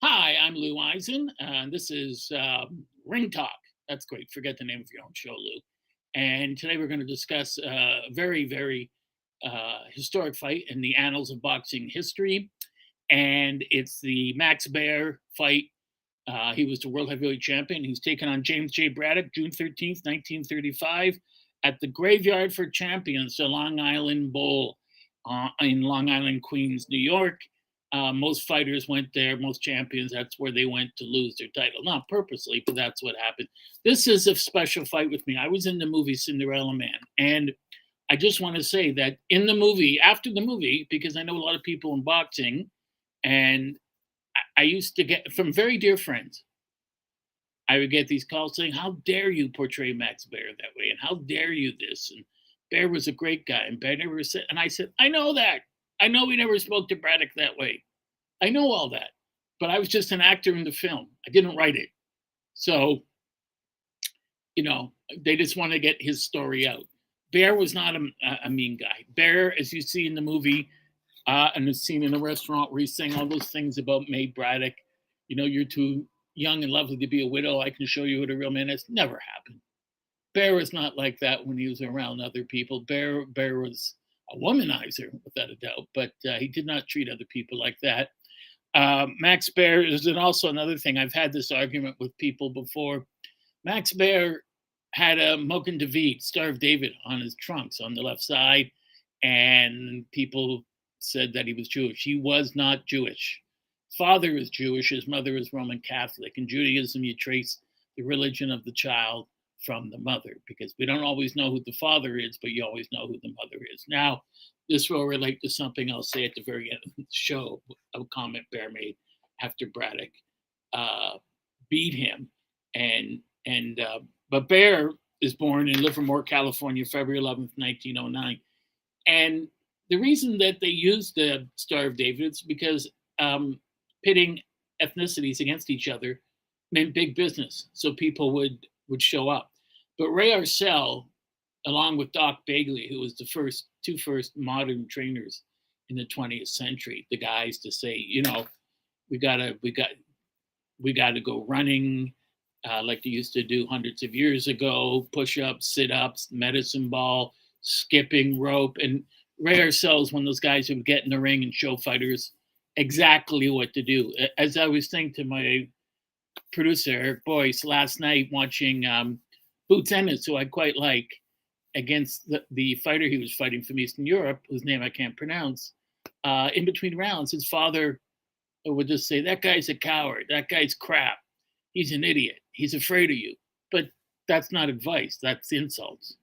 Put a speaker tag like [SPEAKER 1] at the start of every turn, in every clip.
[SPEAKER 1] Hi, I'm Lou Eisen, and this is Ring Talk. That's great. Forget the name of your own show, Lou. And today we're going to discuss a very, very historic fight in the annals of boxing history. And it's the Max Baer fight. He was the world heavyweight champion. He's taken on James J. Braddock June 13th, 1935, at the Graveyard for Champions, the Long Island Bowl in Long Island, Queens, New York. Most fighters went there, most champions, that's where they went to lose their title. Not purposely, but that's what happened. This is a special fight with me. I was in the movie Cinderella Man. And I just want to say that in the movie, after the movie, because I know a lot of people in boxing, and I used to get from very dear friends, I would get these calls saying, "How dare you portray Max Baer that way? And how dare you this?" And Baer was a great guy. And Baer never said, and I said, "I know that. I know he never spoke to Braddock that way. I know all that. But I was just an actor in the film. I didn't write it." So, they just want to get his story out. Baer was not a mean guy. Baer, as you see in the movie, and the scene in the restaurant where he's saying all those things about May Braddock, you're too young and lovely to be a widow. I can show you what a real man is. Never happened. Bear was not like that when he was around other people. Bear was a womanizer, without a doubt, but he did not treat other people like that. Max Baer is also another thing. I've had this argument with people before. Max Baer had a Moken David, Star of David, on his trunks on the left side, and people said that he was Jewish. He was not Jewish. Father is Jewish, his mother is Roman Catholic. In Judaism, you trace the religion of the child from the mother, because we don't always know who the father is, but you always know who the mother is. Now, this will relate to something I'll say at the very end of the show, a comment Baer made after Braddock beat him. But Baer is born in Livermore, California, February 11th, 1909. And the reason that they used the Star of David is because pitting ethnicities against each other meant big business. So people would show up. But Ray Arcel, along with Doc Bagley, who was the two first modern trainers in the 20th century, the guys to say, we got to go running like they used to do hundreds of years ago, push-ups, sit-ups, medicine ball, skipping rope. And Ray Arcel is one of those guys who would get in the ring and show fighters exactly what to do. As I was saying to my producer, Eric Boyce, last night watching Boots Ennis, who I quite like, against the fighter he was fighting from Eastern Europe, whose name I can't pronounce, in between rounds, his father would just say, "That guy's a coward. That guy's crap. He's an idiot. He's afraid of you." But that's not advice. That's insults.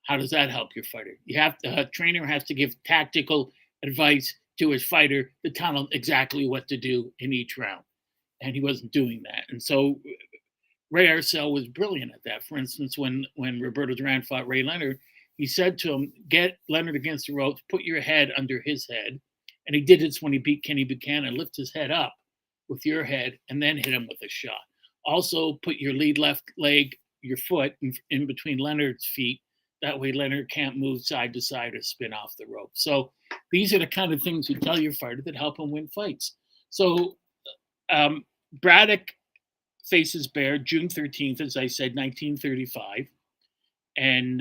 [SPEAKER 1] How does that help your fighter? A trainer has to give tactical advice to his fighter to tell him exactly what to do in each round. And he wasn't doing that. And so Ray Arcel was brilliant at that. For instance, when Roberto Duran fought Ray Leonard, he said to him, "Get Leonard against the ropes, put your head under his head." And he did this when he beat Kenny Buchanan. Lift his head up with your head and then hit him with a shot. Also, put your lead left leg, your foot, in between Leonard's feet. That way Leonard can't move side to side or spin off the rope. So these are the kind of things you tell your fighter that help him win fights. So Braddock faces Baer June 13th, as I said, 1935. And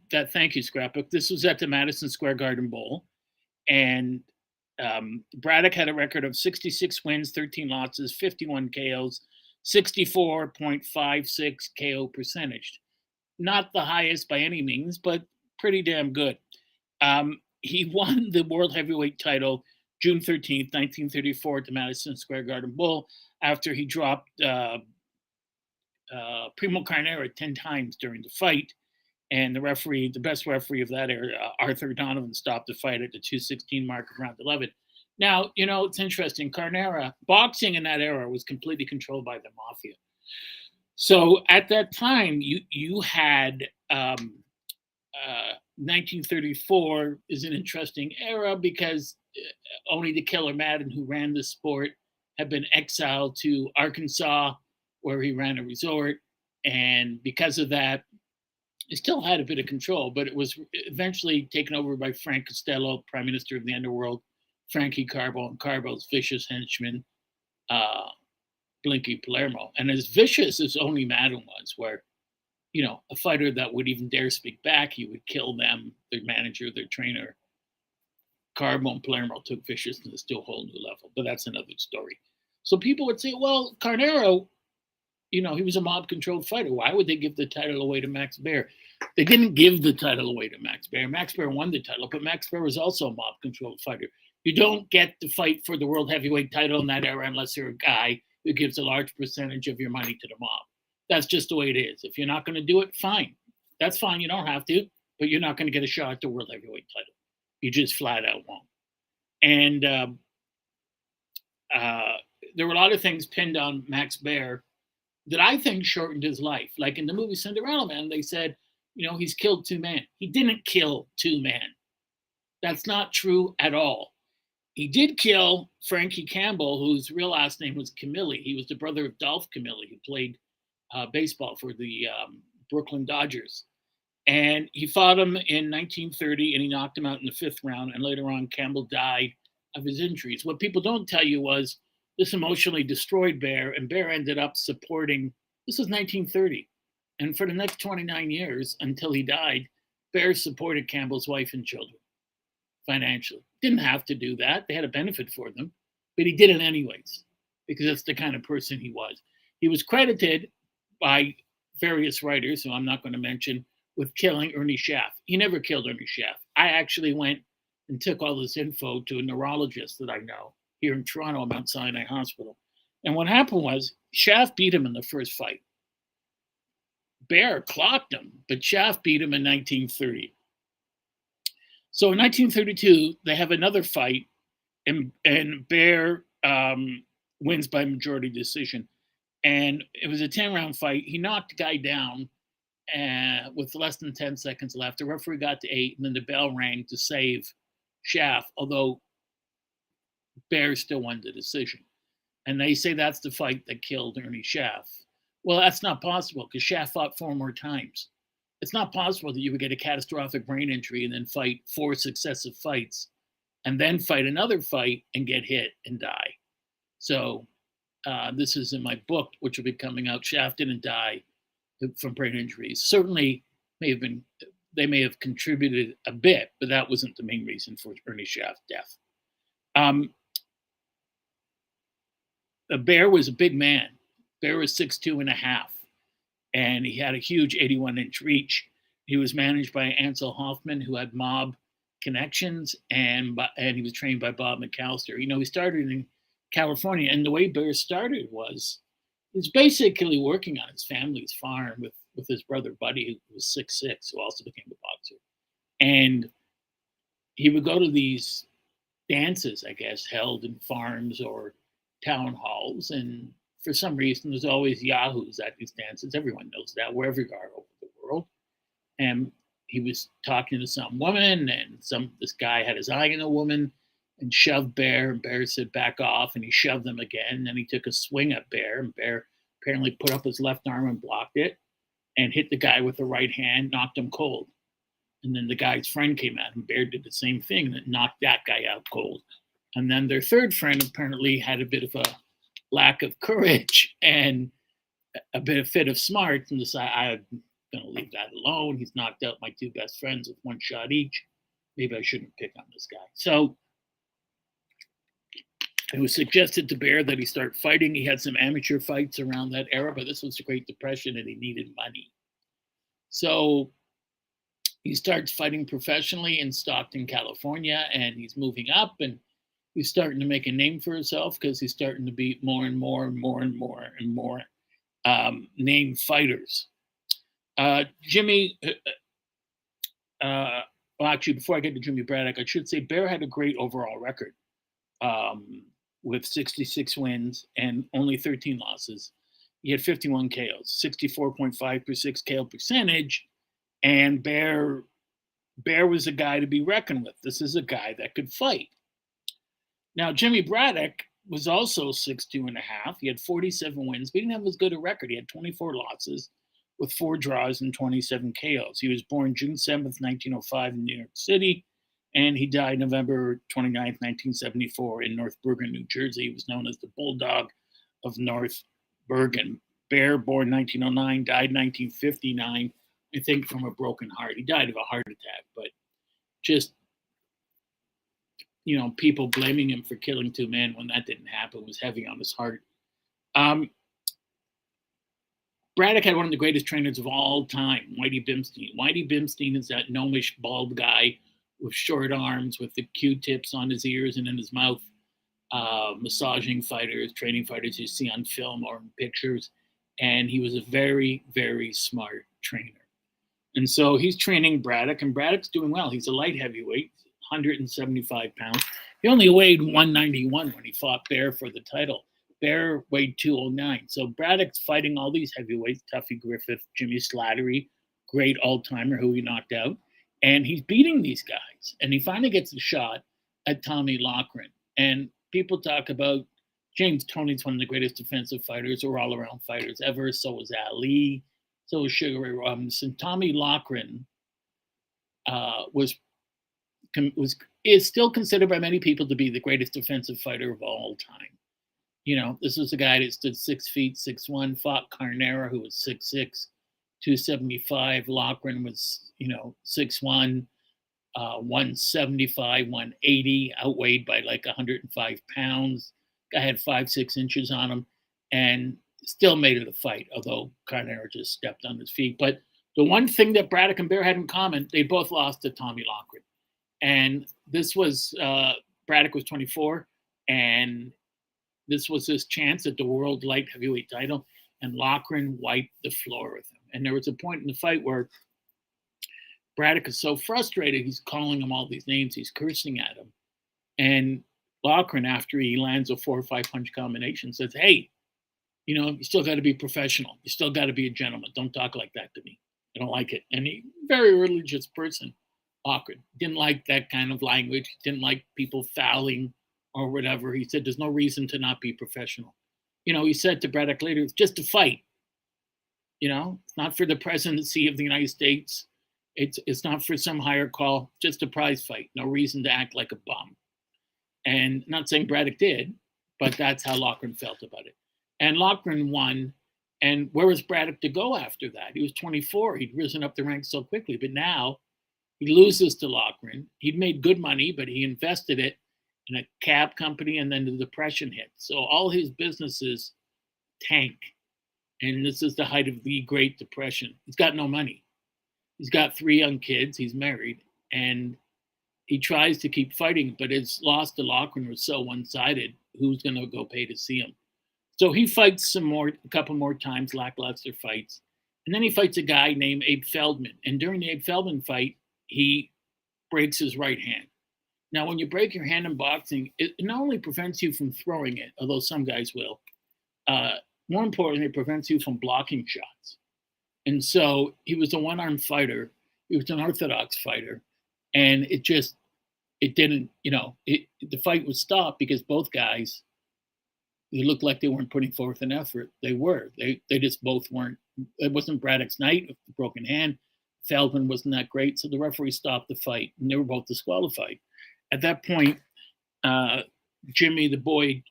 [SPEAKER 1] thank you, Scrapbook. This was at the Madison Square Garden Bowl. And Braddock had a record of 66 wins, 13 losses, 51 KOs, 64.56 KO percentage. Not the highest by any means, but pretty damn good. He won the World Heavyweight title June 13th, 1934 at the Madison Square Garden Bowl after he dropped Primo Carnera 10 times during the fight. And the best referee of that era, Arthur Donovan, stopped the fight at the 2:16 mark of round 11. Now, it's interesting. Carnera, boxing in that era was completely controlled by the mafia. So at that time, you had 1934 is an interesting era because only the Killer Madden, who ran the sport, had been exiled to Arkansas, where he ran a resort. And because of that, It still had a bit of control, but it was eventually taken over by Frank Costello, Prime Minister of the Underworld, Frankie Carbo, and Carbo's vicious henchman, uh, Blinky Palermo. And as vicious as Only Madden was, where, a fighter that would even dare speak back, he would kill them, their manager, their trainer. Carbo and Palermo took viciousness to a whole new level, but that's another story. So people would say, well, Carnero, he was a mob controlled fighter. Why would they give the title away to Max Baer? They didn't give the title away to Max Baer. Max Baer won the title, but Max Baer was also a mob controlled fighter. You don't get to fight for the world heavyweight title in that era unless you're a guy who gives a large percentage of your money to the mob. That's just the way it is. If you're not going to do it, fine. That's fine. You don't have to, but you're not going to get a shot at the world heavyweight title. You just flat out won't. And there were a lot of things pinned on Max Baer that I think shortened his life. Like in the movie Cinderella Man, they said, he's killed two men. He didn't kill two men. That's not true at all. He did kill Frankie Campbell, whose real last name was Camilli. He was the brother of Dolph Camilli, who played baseball for the Brooklyn Dodgers. And he fought him in 1930, and he knocked him out in the 5th round. And later on, Campbell died of his injuries. What people don't tell you was this emotionally destroyed Baer, and Baer ended up supporting, this was 1930. And for the next 29 years, until he died, Baer supported Campbell's wife and children financially. Didn't have to do that. They had a benefit for them, but he did it anyways, because that's the kind of person he was. He was credited by various writers, who I'm not going to mention, with killing Ernie Schaff. He never killed Ernie Schaff. I actually went and took all this info to a neurologist that I know here in Toronto, Mount Sinai Hospital. And what happened was Schaff beat him in the first fight. Baer clocked him, but Schaff beat him in 1930. So in 1932, they have another fight, and Baer wins by majority decision. And it was a 10-round fight. He knocked the guy down with less than 10 seconds left. The referee got to 8, and then the bell rang to save Schaff, although Baer still won the decision. And they say that's the fight that killed Ernie Schaff. Well, that's not possible, because Schaff fought 4 more times. It's not possible that you would get a catastrophic brain injury and then fight 4 successive fights and then fight another fight and get hit and die. So this is in my book, which will be coming out. Schaff didn't die from brain injuries. Certainly they may have contributed a bit, but that wasn't the main reason for Ernie Schaff's death. Baer was a big man. Baer was 6'2 and a half, and he had a huge 81-inch reach. He was managed by Ansel Hoffman, who had mob connections, and he was trained by Bob McAllister. He started in California, and the way Baer started was he was basically working on his family's farm with his brother Buddy, who was 6'6", who also became a boxer. And he would go to these dances, I guess, held in farms or town halls, and for some reason there's always yahoos at these dances. Everyone knows that wherever you are over the world. And he was talking to some woman, and this guy had his eye on a woman and shoved Baer, and Baer said back off, and he shoved them again. And then he took a swing at Baer, and Baer apparently put up his left arm and blocked it and hit the guy with the right hand, knocked him cold. And then the guy's friend came out, and Baer did the same thing and knocked that guy out cold. And then their third friend apparently had a bit of a lack of courage and a bit of fit of smarts and decided, I'm going to leave that alone. He's knocked out my 2 best friends with 1 shot each. Maybe I shouldn't pick on this guy. So it was suggested to Baer that he start fighting. He had some amateur fights around that era, but this was the Great Depression and he needed money. So he starts fighting professionally in Stockton, California, and he's moving up, and he's starting to make a name for himself because he's starting to beat more and more and more and more and more named fighters. Jimmy, well, actually, before I get to Jimmy Braddock, I should say Baer had a great overall record with 66 wins and only 13 losses. He had 51 KOs, 64.5% KO percentage, and Baer was a guy to be reckoned with. This is a guy that could fight. Now, Jimmy Braddock was also 6'2 and a half. He had 47 wins, but he didn't have as good a record. He had 24 losses, with 4 draws and 27 KOs. He was born June 7th, 1905 in New York City, and he died November 29th, 1974 in North Bergen, New Jersey. He was known as the Bulldog of North Bergen. Baer, born 1909, died 1959, I think from a broken heart. He died of a heart attack, but just, people blaming him for killing 2 men when that didn't happen was heavy on his heart. Braddock had one of the greatest trainers of all time, Whitey Bimstein. Whitey Bimstein is that gnomish, bald guy with short arms, with the Q-tips on his ears and in his mouth, massaging fighters, training fighters you see on film or in pictures. And he was a very, very smart trainer. And so he's training Braddock, and Braddock's doing well. He's a light heavyweight, 175 pounds. He only weighed 191 when he fought Baer for the title. Baer weighed 209. So Braddock's fighting all these heavyweights, Tuffy Griffith, Jimmy Slattery, great all-timer who he knocked out. And he's beating these guys. And he finally gets a shot at Tommy Loughran. And people talk about James Toney's one of the greatest defensive fighters or all-around fighters ever. So was Ali. So was Sugar Ray Robinson. Tommy Loughran is still considered by many people to be the greatest defensive fighter of all time. This was a guy that stood 6 feet, 6'1", fought Carnera, who was 6'6", 275. Loughran was, 6'1", 175, 180, outweighed by like 105 pounds. Guy had 5-6 inches on him and still made it a fight, although Carnera just stepped on his feet. But the one thing that Braddock and Baer had in common, they both lost to Tommy Loughran. And this was, Braddock was 24, and this was his chance at the world light heavyweight title, and Loughran wiped the floor with him. And there was a point in the fight where Braddock is so frustrated, he's calling him all these names, he's cursing at him. And Loughran, after he lands a 4 or 5 punch combination, says, hey, you still got to be professional. You still got to be a gentleman. Don't talk like that to me. I don't like it. And he, very religious person, Loughran, didn't like that kind of language. Didn't like people fouling or whatever. He said, there's no reason to not be professional. He said to Braddock later, it's just a fight. It's not for the presidency of the United States. It's not for some higher call, just a prize fight. No reason to act like a bum. And not saying Braddock did, but that's how Loughran felt about it. And Loughran won. And where was Braddock to go after that? He was 24. He'd risen up the ranks so quickly. But now he loses to Loughran. He'd made good money, but he invested it in a cab company, and then the depression hit. So all his businesses tank. And this is the height of the Great Depression. He's got no money. He's got 3 young kids. He's married. And he tries to keep fighting, but his loss to Loughran was so one-sided. Who's going to go pay to see him? So he fights a couple more times, lackluster fights. And then he fights a guy named Abe Feldman. And during the Abe Feldman fight, he breaks his right hand. Now, when you break your hand in boxing, it not only prevents you from throwing it, although some guys will, more importantly, it prevents you from blocking shots. And so he was a one-armed fighter. He was an orthodox fighter. And it didn't, the fight was stopped because both guys, they looked like they weren't putting forth an effort. They were. They just both weren't. It wasn't Braddock's night with the broken hand. Feldman wasn't that great. So the referee stopped the fight, and they were both disqualified. At that point, Jimmy the Boy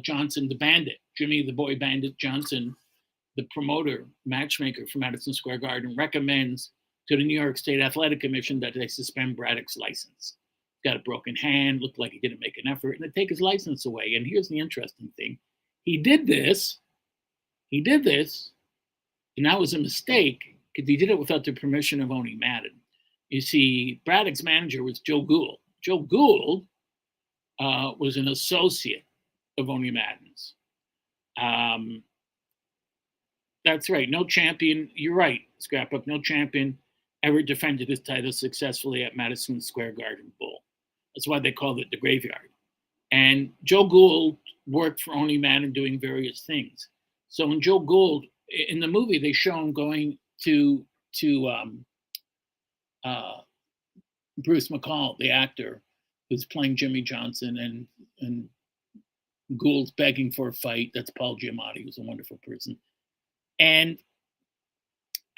[SPEAKER 1] Johnson, the Bandit, Jimmy the Boy Bandit Johnson, the promoter, matchmaker for Madison Square Garden, recommends to the New York State Athletic Commission that they suspend Braddock's license. Got a broken hand, looked like he didn't make an effort, and they take his license away. And here's the interesting thing. He did this, and that was a mistake because he did it without the permission of Oni Madden. You see, Braddock's manager was Joe Gould. Joe Gould was an associate of Oni Madden's. That's right. No champion. You're right, Scrapbook. No champion ever defended his title successfully at Madison Square Garden Bowl. That's why they called it the graveyard. And Joe Gould worked for Oni Madden doing various things. So when Joe Gould, in the movie, they show him going to Bruce McCall, the actor, who's playing Jimmy Johnson, and Gould's begging for a fight. That's Paul Giamatti, who's a wonderful person. And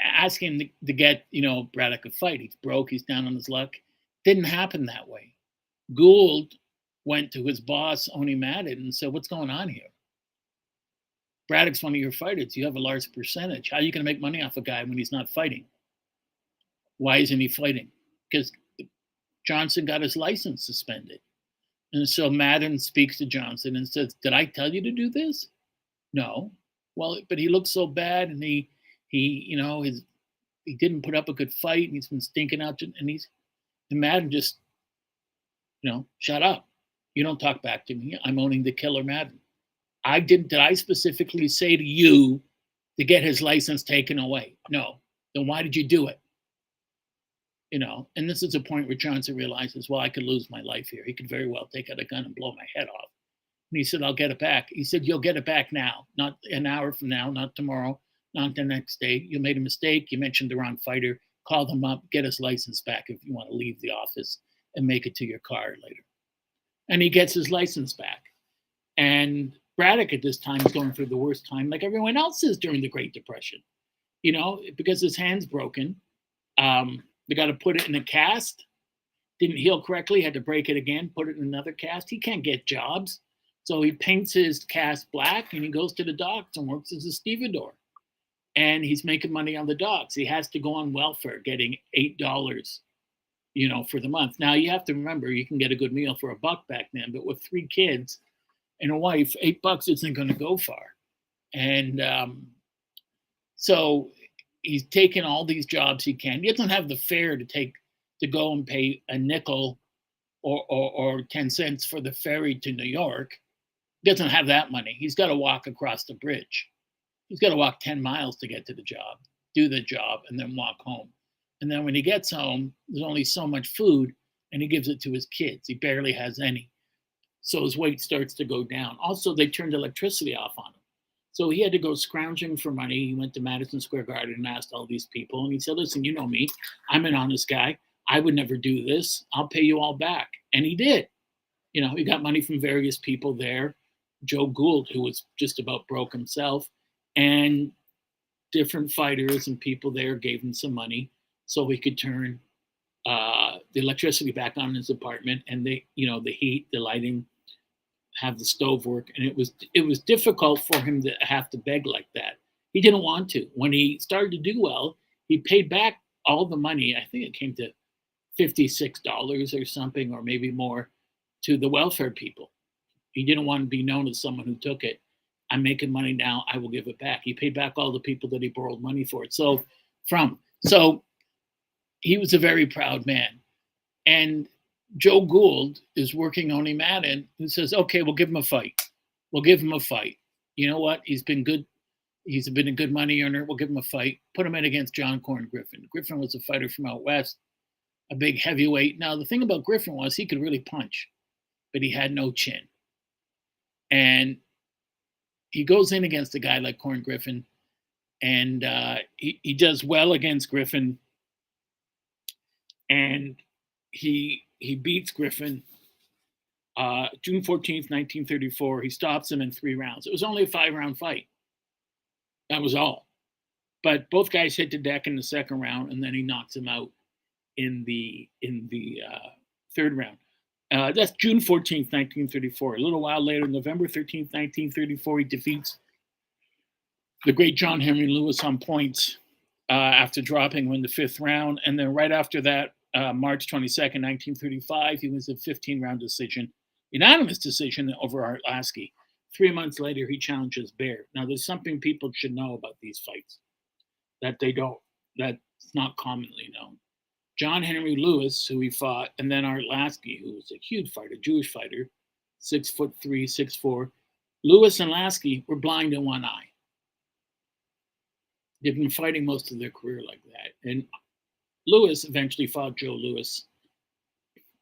[SPEAKER 1] asking to get, Braddock a fight. He's broke. He's down on his luck. Didn't happen that way. Gould went to his boss, Oni Madden, and said, "What's going on here? Braddock's one of your fighters. You have a large percentage. How are you going to make money off a guy when he's not fighting? Why isn't he fighting? Because Johnson got his license suspended." And so Madden speaks to Johnson and says, "Did I tell you to do this?" "No." "Well, but he looks so bad, and he didn't put up a good fight, and he's been stinking out." And Madden just, "Shut up. You don't talk back to me. I'm owning the killer Madden. Did I specifically say to you to get his license taken away? No. Then why did you do it?" And this is a point where Johnson realizes, well, I could lose my life here. He could very well take out a gun and blow my head off. And he said, "I'll get it back." He said, "You'll get it back now, not an hour from now, not tomorrow, not the next day. You made a mistake. You mentioned the wrong fighter. Call them up, get his license back if you want to leave the office and make it to your car later." And he gets his license back. And Braddock at this time is going through the worst time, like everyone else is during the Great Depression, because his hand's broken. They got to put it in a cast. Didn't heal correctly, had to break it again, put it in another cast. He can't get jobs. So he paints his cast black and he goes to the docks and works as a stevedore. And he's making money on the docks. He has to go on welfare, getting $8, for the month. Now you have to remember, you can get a good meal for $1 back then, but with 3 kids and a wife, $8 isn't going to go far. And so he's taking all these jobs he can. He doesn't have the fare to go and pay a nickel or 10 cents for the ferry to New York. He doesn't have that money. He's got to walk across the bridge. He's got to walk 10 miles to get to the job, do the job, and then walk home. And then when he gets home, there's only so much food, and he gives it to his kids. He barely has any. So his weight starts to go down. Also, they turned electricity off on him. So he had to go scrounging for money. He went to Madison Square Garden and asked all these people. And he said, "Listen, you know me. I'm an honest guy. I would never do this. I'll pay you all back." And he did. He got money from various people there. Joe Gould, who was just about broke himself, and different fighters and people there gave him some money so he could turn the electricity back on in his apartment, and the heat, the lighting, have the stove work. And it was difficult for him to have to beg like that. He didn't want to. When he started to do well, he paid back all the money. I think it came to $56 or something, or maybe more, to the welfare people. He didn't want to be known as someone who took it. "I'm making money now. I will give it back." He paid back all the people that he borrowed money for it. So he was a very proud man. And Joe Gould is working on him Madden, and says, "Okay, we'll give him a fight. We'll give him a fight. You know what? He's been good. He's been a good money earner. We'll give him a fight. Put him in against John Corn Griffin." Griffin was a fighter from out west, a big heavyweight. Now, the thing about Griffin was he could really punch, but he had no chin. And he goes in against a guy like Corn Griffin, and he does well against Griffin. And he beats Griffin June 14th, 1934. He stops him in 3 rounds. It was only a 5-round fight. That was all. But both guys hit the deck in the second round, and then he knocks him out in the 3rd round. That's June 14th, 1934. A little while later, November 13th, 1934, he defeats the great John Henry Lewis on points after dropping him in the 5th round. And then right after that, March 22nd, 1935, he wins a 15-round decision, unanimous decision over Arlaski. 3 months later, he challenges Baer. Now, there's something people should know about these fights that's not commonly known. John Henry Lewis, who he fought, and then Arlaski, who was a huge fighter, Jewish fighter, 6'3", 6'4". Lewis and Lasky were blind in one eye. They've been fighting most of their career like that. And Lewis eventually fought Joe Louis,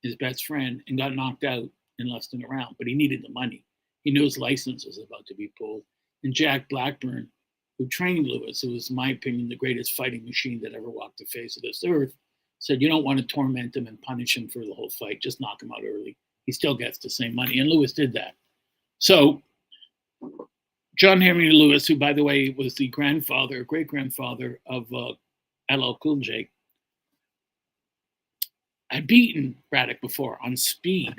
[SPEAKER 1] his best friend, and got knocked out in less than a round, but he needed the money. He knew his license was about to be pulled. And Jack Blackburn, who trained Lewis, who was, in my opinion, the greatest fighting machine that ever walked the face of this earth, said, you don't want to torment him and punish him for the whole fight. Just knock him out early. He still gets the same money. And Lewis did that. So John Henry Lewis, who, by the way, was the great-grandfather of LL Cool J, had beaten Braddock before on speed,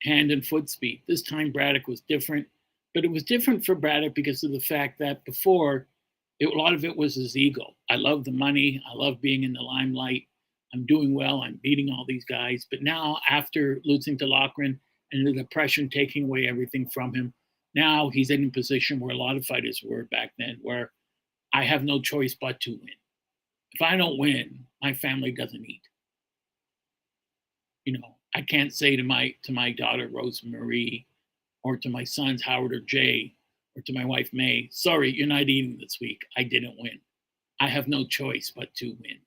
[SPEAKER 1] hand and foot speed. This time Braddock was different, but it was different for Braddock because of the fact that before, a lot of it was his ego. I love the money. I love being in the limelight. I'm doing well. I'm beating all these guys. But now, after losing to Loughran and the depression taking away everything from him, now he's in a position where a lot of fighters were back then, where I have no choice but to win. If I don't win, my family doesn't eat. I can't say to my daughter Rosemarie, or to my sons Howard or Jay, or to my wife May, sorry, you're not eating this week. I didn't win. I have no choice but to win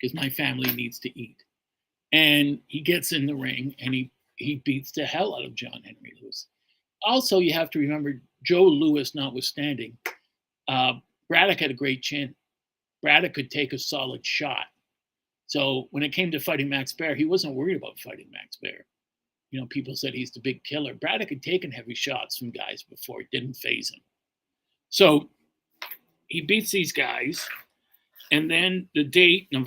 [SPEAKER 1] because my family needs to eat. And he gets in the ring and he beats the hell out of John Henry Lewis. Also, you have to remember, Joe Louis notwithstanding, Braddock had a great chin. Braddock could take a solid shot. So when it came to fighting Max Baer, he wasn't worried about fighting Max Baer. People said he's the big killer. Braddock had taken heavy shots from guys before. It didn't faze him. So he beats these guys. And then the date, June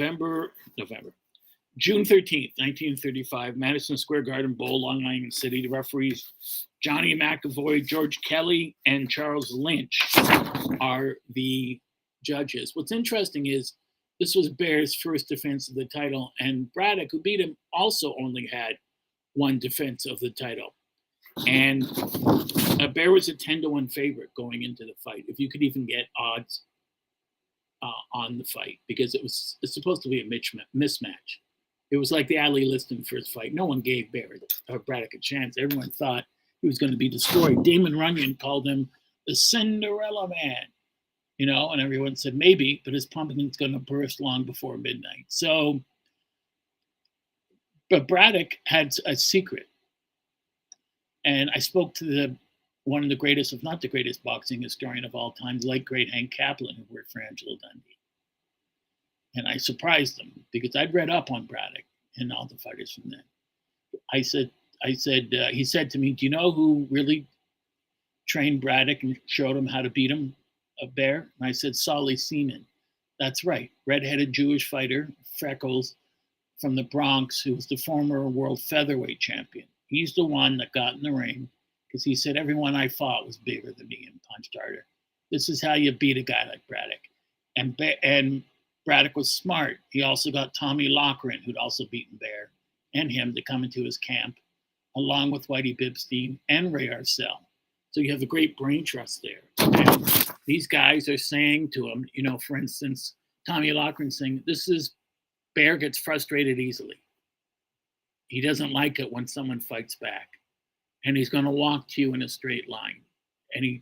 [SPEAKER 1] 13th, 1935, Madison Square Garden Bowl, Long Island City. The referees, Johnny McAvoy, George Kelly, and Charles Lynch are the judges. What's interesting is this was Baer's first defense of the title, and Braddock, who beat him, also only had one defense of the title. And Baer was a 10-1 favorite going into the fight, if you could even get odds on the fight, because it's supposed to be a mismatch. It was like the Ali Liston first fight. No one gave Braddock a chance. Everyone thought he was going to be destroyed. Damon Runyon called him the Cinderella Man, and everyone said maybe, but his pumpkin's going to burst long before midnight. So, but Braddock had a secret. And I spoke to one of the greatest, if not the greatest, boxing historian of all time, the late great Hank Kaplan, who worked for Angelo Dundee. And I surprised him because I'd read up on Braddock and all the fighters from then. He said to me, do you know who really trained Braddock and showed him how to beat him, Baer? And I said, Solly Seaman. That's right. Red-headed Jewish fighter, freckles, from the Bronx, who was the former world featherweight champion. He's the one that got in the ring because he said everyone I fought was bigger than me and punched harder. This is how you beat a guy like Braddock. And Braddock was smart. He also got Tommy Loughran, who'd also beaten Baer, and him to come into his camp, along with Whitey Bibstein and Ray Arcel. So you have a great brain trust there. And these guys are saying to him, for instance, Tommy Loughran saying, Baer gets frustrated easily. He doesn't like it when someone fights back. And he's going to walk to you in a straight line. And he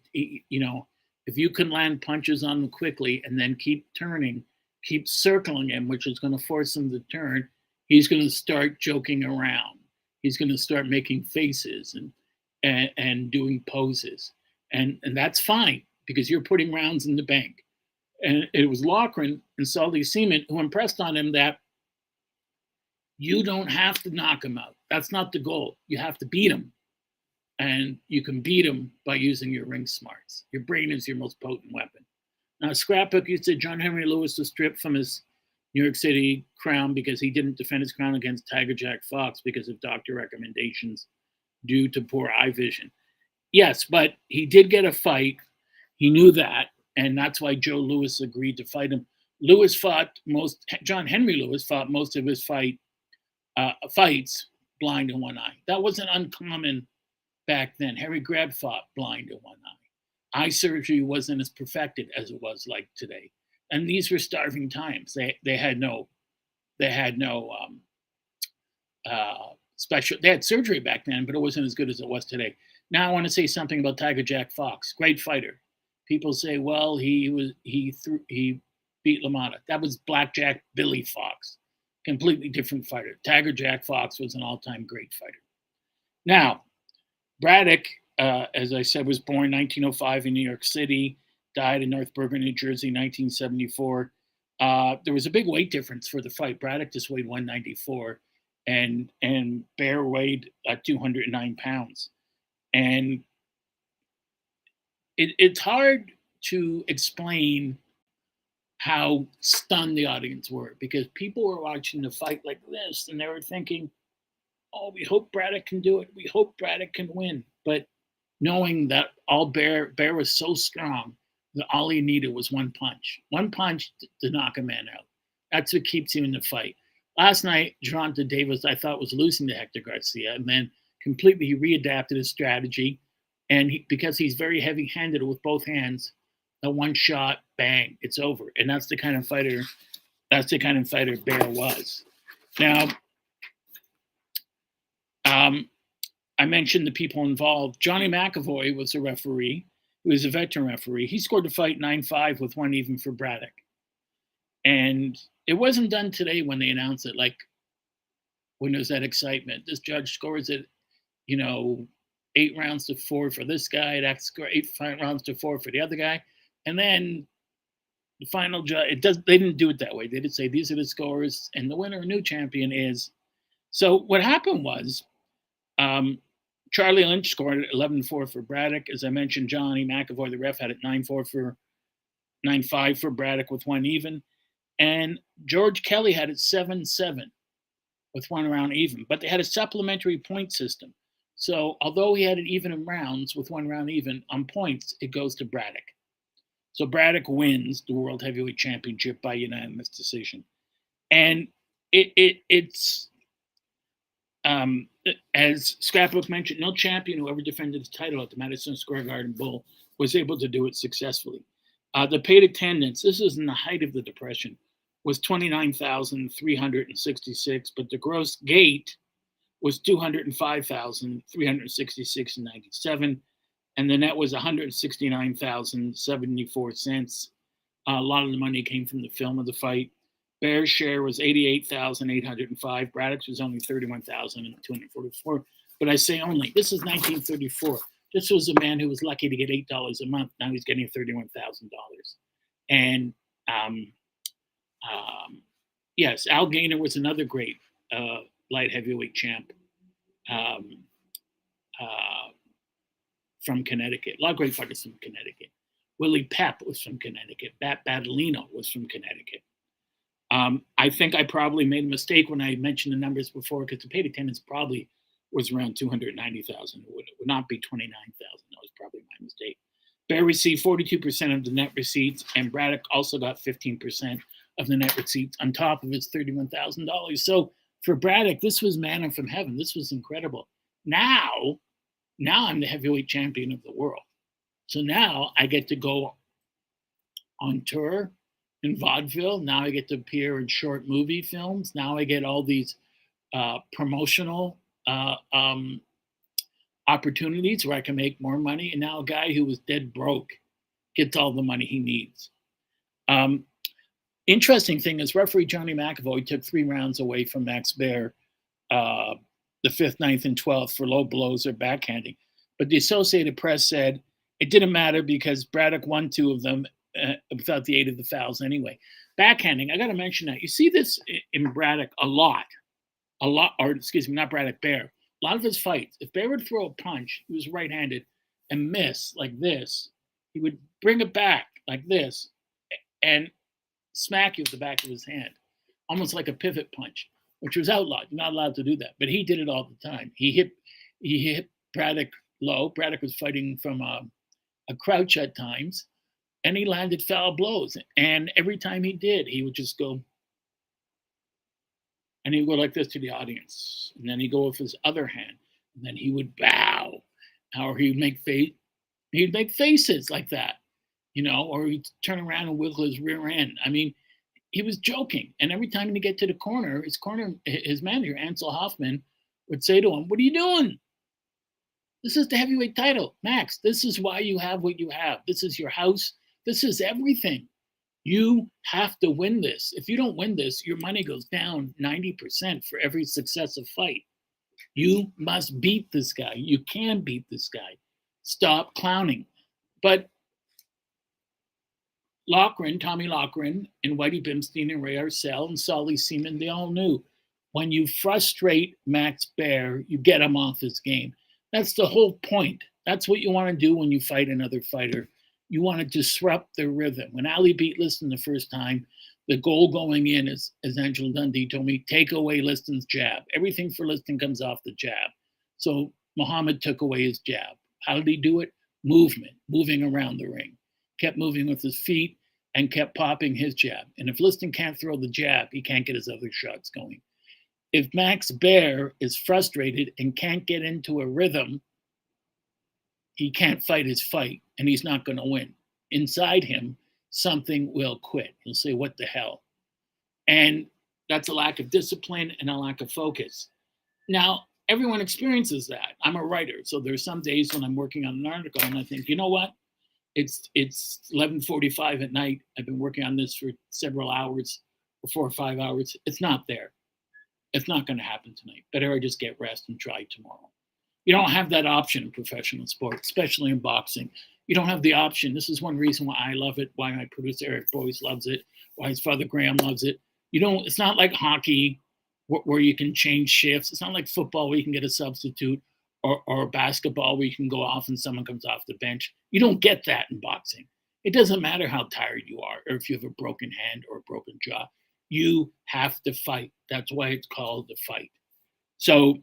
[SPEAKER 1] if you can land punches on him quickly and then keep turning, keep circling him, which is going to force him to turn, he's going to start joking around. He's going to start making faces and doing poses. And that's fine because you're putting rounds in the bank. And it was Loughran and Solly Seaman who impressed on him that you don't have to knock him out. That's not the goal. You have to beat him. And you can beat him by using your ring smarts. Your brain is your most potent weapon. Now, Scrapbook used to say John Henry Lewis was stripped from his New York City crown because he didn't defend his crown against Tiger Jack Fox because of doctor recommendations due to poor eye vision. Yes, but he did get a fight. He knew that, and that's why Joe Louis agreed to fight him. John Henry Lewis fought most of his fights blind in one eye. That wasn't uncommon back then. Harry Greb fought blind in one eye. Eye surgery wasn't as perfected as it was like today. And these were starving times. They had surgery back then, but it wasn't as good as it was today. Now I want to say something about Tiger Jack Fox. Great fighter. People say, well, he beat LaMotta. That was Blackjack Billy Fox. Completely different fighter. Tiger Jack Fox was an all-time great fighter. Now, Braddock, as I said, was born 1905 in New York City, died in North Bergen, New Jersey, 1974. There was a big weight difference for the fight. Braddock just weighed 194, and Baer weighed 209 pounds. And it's hard to explain how stunned the audience were, because people were watching the fight like this and they were thinking, oh, we hope Braddock can do it. We hope Braddock can win. But knowing that Baer was so strong that all he needed was one punch to knock a man out. That's what keeps him in the fight. Last night, Gervonta Davis, I thought, was losing to Hector Garcia, and then completely readapted his strategy. And because he's very heavy-handed with both hands, a one shot, bang, it's over. And that's the kind of fighter. That's the kind of fighter Baer was. Now, I mentioned the people involved. Johnny McAvoy was a referee. He was a veteran referee. He scored the fight 9-5 with one even for Braddock. And it wasn't done today when they announced it, like when there's that excitement. This judge scores it, 8 rounds to 4 for this guy. That score 8 rounds to 4 for the other guy. And then the final judge, they didn't do it that way. They did say these are the scores, and the winner, new champion, is. So what happened was, Charlie Lynch scored 11-4 for Braddock. As I mentioned, Johnny McAvoy, the ref, had it 9-5 for Braddock with one even. And George Kelly had it 7-7 with one round even. But they had a supplementary point system. So although he had it even in rounds with one round even, on points, it goes to Braddock. So Braddock wins the World Heavyweight Championship by unanimous decision. And it's as Scrapbook mentioned, no champion who ever defended his title at the Madison Square Garden Bowl was able to do it successfully. The paid attendance, this is in the height of the Depression, was 29,366, but the gross gate was 205,366.97, and the net was 169,074 cents. A lot of the money came from the film of the fight. Baer's share was 88,805. Braddock's was only 31,244. But I say only. This is 1934. This was a man who was lucky to get $8 a month. Now he's getting $31,000. And yes, Al Gaynor was another great light heavyweight champ from Connecticut. A lot of great fighters from Connecticut. Willie Pep was from Connecticut. Bat Badalino was from Connecticut. I think I probably made a mistake when I mentioned the numbers before, because the paid attendance probably was around 290,000. It would not be 29,000. That was probably my mistake. Baer received 42% of the net receipts, and Braddock also got 15% of the net receipts on top of his $31,000. So for Braddock, this was manna from heaven. This was incredible. Now I'm the heavyweight champion of the world. So now I get to go on tour in vaudeville. Now I get to appear in short movie films. Now I get all these promotional opportunities where I can make more money. And now a guy who was dead broke gets all the money he needs. Interesting thing is, referee Johnny McAvoy took 3 rounds away from Max Baer, the 5th, 9th, and 12th for low blows or backhanding. But the Associated Press said it didn't matter because Braddock won 2 of them without the aid of the fouls anyway. Backhanding, I got to mention that. You see this in Braddock a lot, or excuse me, not Braddock, Baer. A lot of his fights, if Baer would throw a punch, he was right-handed, and miss like this, he would bring it back like this and smack you with the back of his hand, almost like a pivot punch, which was outlawed. You're not allowed to do that, but he did it all the time. He hit Braddock low. Braddock was fighting from a crouch at times, and he landed foul blows. And every time he did, he would just go, and he would go like this to the audience. And then he'd go with his other hand, and then he would bow, or he'd make faces like that, or he'd turn around and wiggle his rear end. I mean, he was joking. And every time he'd get to the corner, his manager, Ansel Hoffman, would say to him, "What are you doing? This is the heavyweight title, Max. This is why you have what you have. This is your house. This is everything. You have to win this. If you don't win this, your money goes down 90% for every successive fight. You must beat this guy. You can beat this guy. Stop clowning." But Tommy Loughran, and Whitey Bimstein, and Ray Arcel, and Solly Seaman, they all knew when you frustrate Max Baer, you get him off his game. That's the whole point. That's what you want to do when you fight another fighter. You want to disrupt their rhythm. When Ali beat Liston the first time, the goal going in, as Angela Dundee told me, take away Liston's jab. Everything for Liston comes off the jab. So Muhammad took away his jab. How did he do it? Movement, moving around the ring. Kept moving with his feet and kept popping his jab. And if Liston can't throw the jab, he can't get his other shots going. If Max Baer is frustrated and can't get into a rhythm, he can't fight his fight and he's not going to win. Inside him, something will quit. He'll say, what the hell? And that's a lack of discipline and a lack of focus. Now, everyone experiences that. I'm a writer, so there's some days when I'm working on an article and I think, you know what? It's 11:45 at night. I've been working on this for several hours, or 4 or 5 hours. It's not there. It's not going to happen tonight. Better I just get rest and try tomorrow. You don't have that option in professional sports, especially in boxing. You don't have the option. This is one reason why I love it, why my producer Eric Boyce loves it, why his father Graham loves it. It's not like hockey where you can change shifts. It's not like football where you can get a substitute, or basketball where you can go off and someone comes off the bench. You don't get that in boxing. It doesn't matter how tired you are or if you have a broken hand or a broken jaw. You have to fight. That's why it's called the fight. So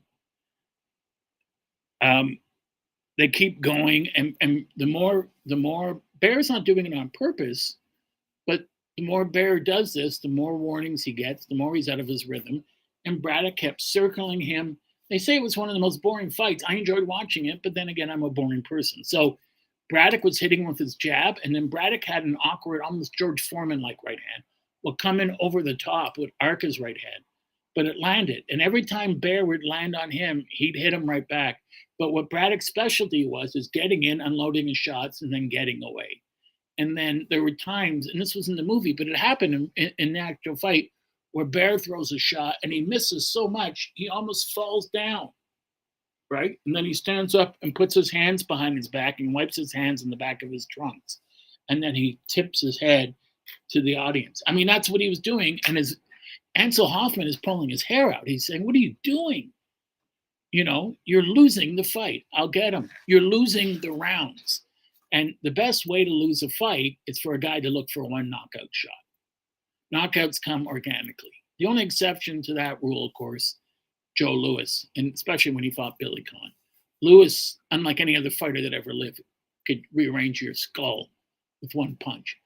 [SPEAKER 1] they keep going, and the more Baer's not doing it on purpose, but the more Baer does this, the more warnings he gets, the more he's out of his rhythm. And Braddock kept circling him. They say it was one of the most boring fights. I enjoyed watching it, but then again, I'm a boring person. So Braddock was hitting with his jab, and then Braddock had an awkward, almost George Foreman-like right hand, would come in over the top, would arc his right hand, but it landed. And every time Baer would land on him, he'd hit him right back. But what Braddock's specialty was is getting in, unloading his shots, and then getting away. And then there were times, and this was in the movie, but it happened in the actual fight, where Baer throws a shot and he misses so much, he almost falls down, right? And then he stands up and puts his hands behind his back and wipes his hands in the back of his trunks. And then he tips his head to the audience. I mean, that's what he was doing. And Ansel Hoffman is pulling his hair out. He's saying, what are you doing? You're losing the fight. I'll get him. You're losing the rounds. And the best way to lose a fight is for a guy to look for one knockout shot. Knockouts come organically. The only exception to that rule, of course, Joe Louis, and especially when he fought Billy Conn. Louis, unlike any other fighter that ever lived, could rearrange your skull with one punch.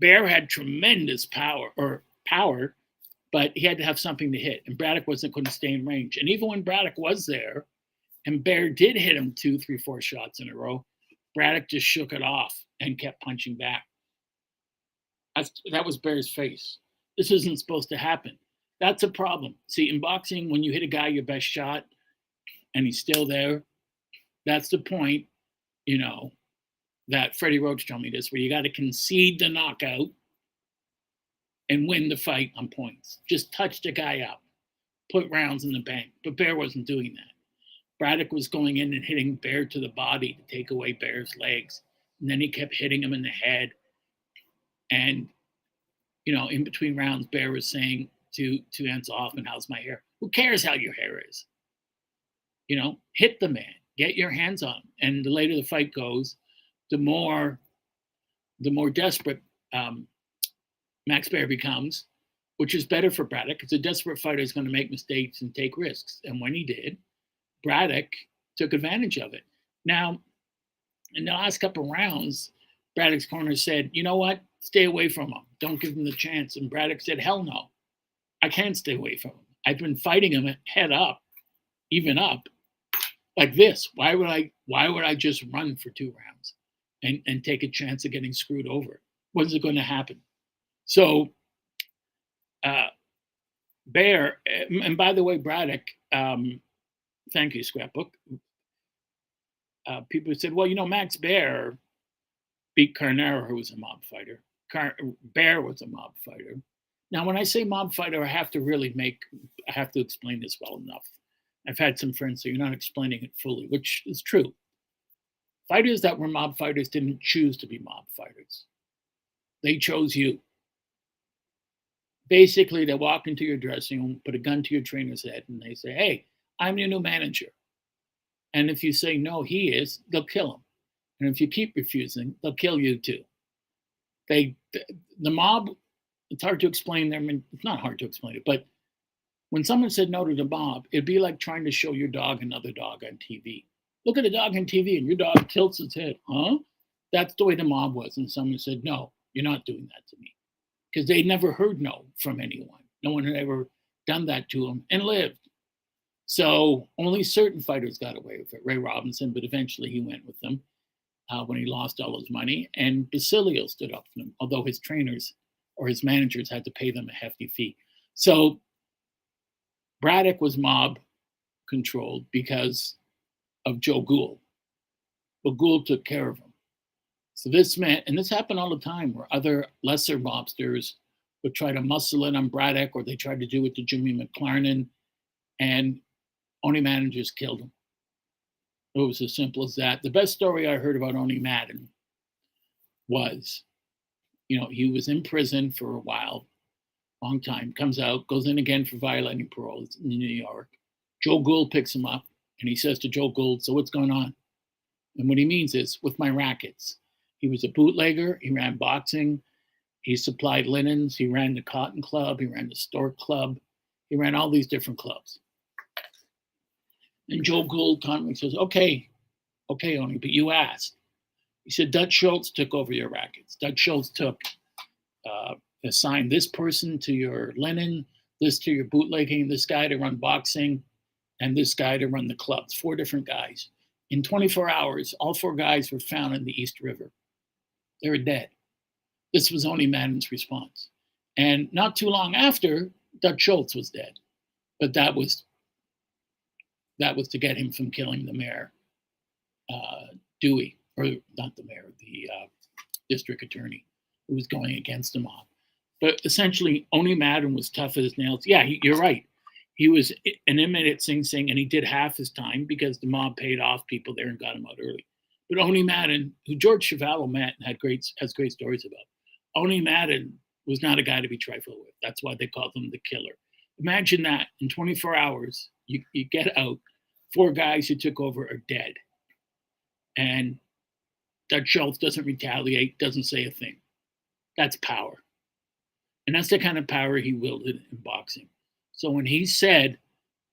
[SPEAKER 1] Baer had tremendous power, but he had to have something to hit, and Braddock wasn't going to stay in range. And even when Braddock was there, and Baer did hit him 2, 3, 4 shots in a row, Braddock just shook it off and kept punching back. That was Baer's face. This isn't supposed to happen. That's a problem. See, in boxing, when you hit a guy your best shot and he's still there, that's the point, that Freddie Roach told me this, where you got to concede the knockout and win the fight on points. Just touch the guy up, put rounds in the bank. But Baer wasn't doing that. Braddock was going in and hitting Baer to the body to take away Baer's legs. And then he kept hitting him in the head. And, in between rounds, Baer was saying to Ansel Hoffman, how's my hair? Who cares how your hair is? Hit the man, get your hands on him. And the later the fight goes, the more desperate Max Baer becomes, which is better for Braddock, because a desperate fighter is going to make mistakes and take risks. And when he did, Braddock took advantage of it. Now, in the last couple of rounds, Braddock's corner said, you know what? Stay away from him. Don't give him the chance. And Braddock said, hell no. I can't stay away from him. I've been fighting him head up, even up, like this. Why would I just run for 2 rounds and take a chance of getting screwed over? When's it going to happen? So Baer, and by the way, Braddock, thank you, Scrapbook. People said, well, Max Baer beat Carnero, who was a mob fighter. Baer was a mob fighter. Now, when I say mob fighter, I have to explain this well enough. I've had some friends say, you're not explaining it fully, which is true. Fighters that were mob fighters didn't choose to be mob fighters. They chose you. Basically, they walk into your dressing room, put a gun to your trainer's head, and they say, hey, I'm your new manager. And if you say, no, he is, they'll kill him. And if you keep refusing, they'll kill you too. The mob, it's hard to explain them. And it's not hard to explain it, but when someone said no to the mob, it'd be like trying to show your dog another dog on TV. Look at the dog on TV and your dog tilts its head. Huh? That's the way the mob was. And someone said, no, you're not doing that to me. Because they never heard no from anyone. No one had ever done that to them and lived. So only certain fighters got away with it. Ray Robinson, but eventually he went with them when he lost all his money. And Basilio stood up for him, although his trainers or his managers had to pay them a hefty fee. So Braddock was mob controlled because of Joe Gould. But Gould took care of him. So this meant, and this happened all the time, where other lesser mobsters would try to muscle in on Braddock, or they tried to do it to Jimmy McLarnin, and Oni Madden just killed him. It was as simple as that. The best story I heard about Oni Madden was, he was in prison for a while, long time, comes out, goes in again for violating parole. It's in New York. Joe Gould picks him up, and he says to Joe Gould, so what's going on? And what he means is, with my rackets. He was a bootlegger. He ran boxing. He supplied linens. He ran the Cotton Club. He ran the Stork Club. He ran all these different clubs. And Joe Gould calmly says, okay, Oni, but you asked. He said, Dutch Schultz took over your rackets. Dutch Schultz assigned this person to your linen, this to your bootlegging, this guy to run boxing, and this guy to run the clubs. 4 different guys. In 24 hours, all 4 guys were found in the East River. They were dead. This was Oni Madden's response. And not too long after, Dutch Schultz was dead. But that was to get him from killing the mayor, Dewey, or not the mayor, the district attorney, who was going against the mob. But essentially, Oni Madden was tough as nails. Yeah, you're right. He was an inmate at Sing Sing, and he did half his time because the mob paid off people there and got him out early. But Oni Madden, who George Chuvalo met and has great stories about, Oni Madden was not a guy to be trifled with. That's why they called him the killer. Imagine that in 24 hours, you get out, 4 guys who took over are dead. And Dutch Schultz doesn't retaliate, doesn't say a thing. That's power. And that's the kind of power he wielded in boxing. So when he said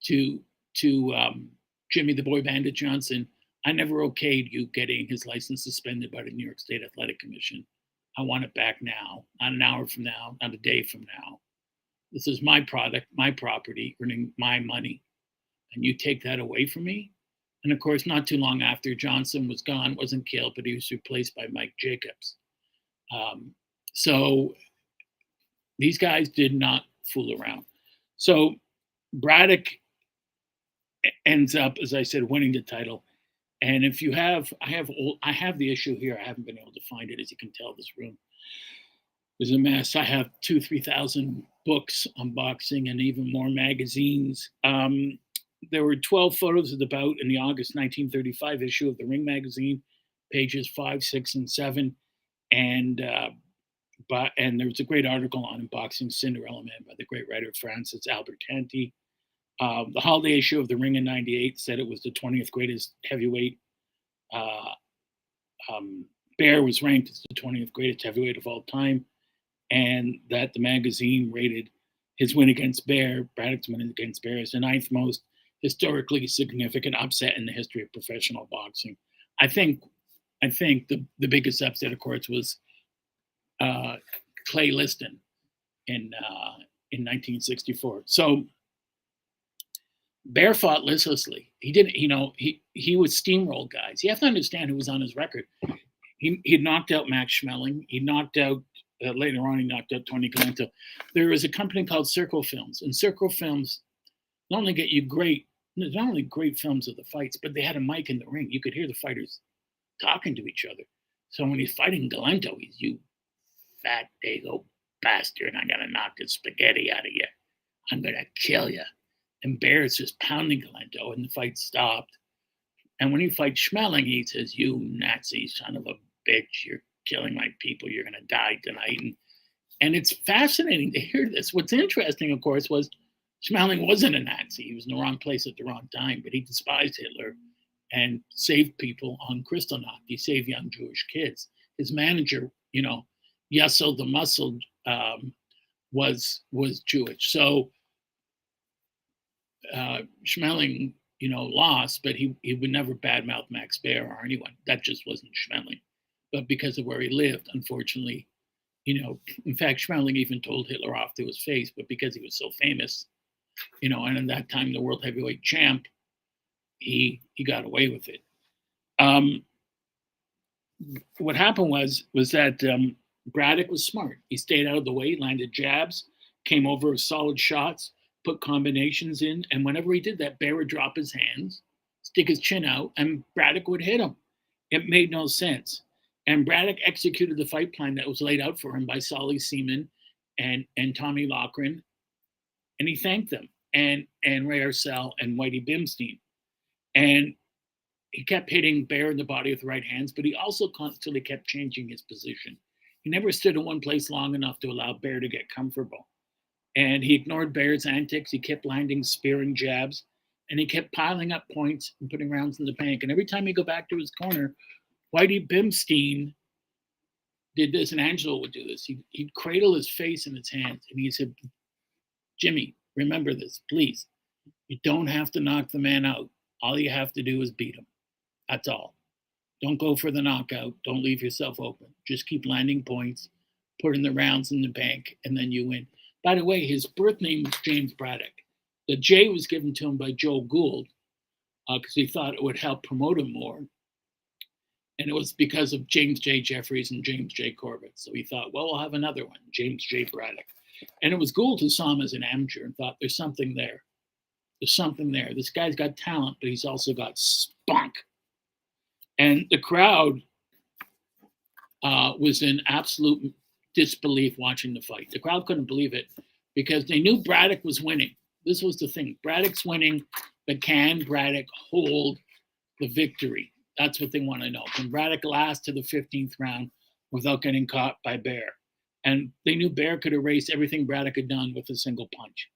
[SPEAKER 1] to Jimmy the Boy Bandit Johnson, I never okayed you getting his license suspended by the New York State Athletic Commission. I want it back now, not an hour from now, not a day from now. This is my product, my property, earning my money. And you take that away from me? And of course, not too long after, Johnson was gone, wasn't killed, but he was replaced by Mike Jacobs. So these guys did not fool around. So Braddock ends up, as I said, winning the title. And if you have, I have the issue here. I haven't been able to find it. As you can tell, this room is a mess. I have 3,000 books on boxing and even more magazines. There were 12 photos of the bout in the August 1935 issue of the Ring magazine, pages 5, 6, and 7. And there was a great article on Boxing Cinderella Man by the great writer Francis Albert Tanti. The holiday issue of the Ring in '98 said it was the 20th greatest heavyweight. Baer was ranked as the 20th greatest heavyweight of all time, and that the magazine rated his win against Baer, Braddock's win against Baer, as the 9th most historically significant upset in the history of professional boxing. I think the biggest upset, of course, was Clay Liston in 1964. So Baer fought listlessly. He didn't, he would steamroll guys. You have to understand who was on his record. He knocked out Max Schmeling. He knocked out, later on, he knocked out Tony Galento. There was a company called Circle Films, and Circle Films not only get you not only great films of the fights, but they had a mic in the ring. You could hear the fighters talking to each other. So when he's fighting Galento, he's, you fat dago bastard, I'm gonna knock the spaghetti out of you. I'm gonna kill you. And Baer's just pounding Galento, and the fight stopped. And when he fights Schmeling, he says, you Nazi son of a bitch, you're killing my people, you're gonna die tonight. And it's fascinating to hear this. What's interesting, of course, was Schmeling wasn't a Nazi. He was in the wrong place at the wrong time, but he despised Hitler. and saved people on Kristallnacht. He saved young Jewish kids. His manager, Yessel the Muscle, was Jewish. So Schmeling, lost, but he would never badmouth Max Baer or anyone. That just wasn't Schmeling. But because of where he lived, unfortunately, in fact, Schmeling even told Hitler off to his face, but because he was so famous, and at that time the world heavyweight champ, he got away with it. What happened was that Braddock was smart. He stayed out of the way, landed jabs, came over with solid shots, put combinations in, and whenever he did that, Baer would drop his hands, stick his chin out, and Braddock would hit him. It made no sense. And Braddock executed the fight plan that was laid out for him by Solly Seaman and Tommy Loughran, and he thanked them, and Ray Arcel and Whitey Bimstein. And he kept hitting Baer in the body with right hands, but he also constantly kept changing his position. He never stood in one place long enough to allow Baer to get comfortable. And he ignored Baer's antics. He kept landing spearing jabs, and he kept piling up points and putting rounds in the bank. And every time he'd go back to his corner, Whitey Bimstein did this, and Angelo would do this. He'd cradle his face in his hands, and he said, "Jimmy, remember this, please. You don't have to knock the man out. All you have to do is beat him. That's all. Don't go for the knockout. Don't leave yourself open. Just keep landing points, putting the rounds in the bank, and then you win." By the way, his birth name was James Braddock. The J was given to him by Joe Gould because he thought it would help promote him more. And it was because of James J. Jeffries and James J. Corbett. So he thought, well, we'll have another one, James J. Braddock. And it was Gould who saw him as an amateur and thought, there's something there. There's something there. This guy's got talent, but he's also got spunk. And the crowd was in absolute disbelief watching the fight. The crowd couldn't believe it because they knew Braddock was winning. This was the thing. Braddock's winning, but can Braddock hold the victory? That's what they want to know. Can Braddock last to the 15th round without getting caught by Baer? And they knew Baer could erase everything Braddock had done with a single punch.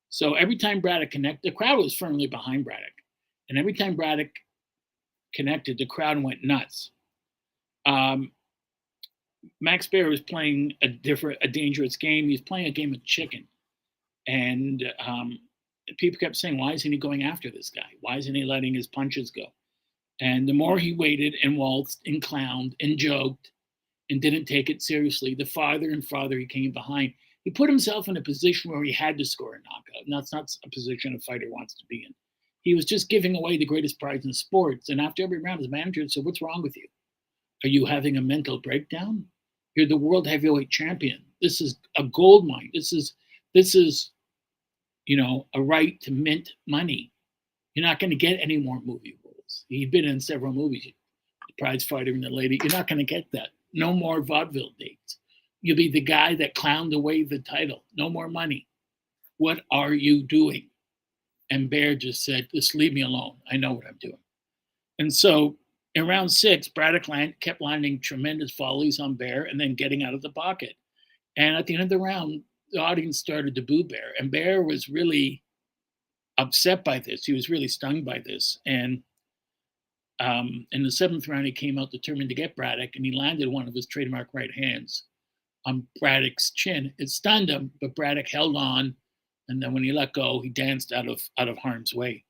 [SPEAKER 1] So every time Braddock connected, the crowd was firmly behind Braddock. And every time Braddock connected, the crowd went nuts. Max Baer was playing a dangerous game. He was playing a game of chicken. And people kept saying, why isn't he going after this guy? Why isn't he letting his punches go? And the more he waited and waltzed and clowned and joked and didn't take it seriously, the farther and farther he came behind. He put himself in a position where he had to score a knockout. And that's not a position a fighter wants to be in. He was just giving away the greatest prize in sports. And after every round, his manager said, what's wrong with you? Are you having a mental breakdown? You're the world heavyweight champion. This is a gold mine. This is, a right to mint money. You're not going to get any more movie roles. He'd been in several movies. The Prize Fighter and the Lady. You're not going to get that. No more vaudeville dates. You'll be the guy that clowned away the title. No more money. What are you doing? And Baer just said, just leave me alone. I know what I'm doing. And so in round 6, Braddock kept landing tremendous volleys on Baer and then getting out of the pocket. And at the end of the round, the audience started to boo Baer. And Baer was really upset by this. He was really stung by this. And in the 7th round, he came out determined to get Braddock, and he landed one of his trademark right hands on Braddock's chin. It stunned him, but Braddock held on. And then when he let go, he danced out of harm's way.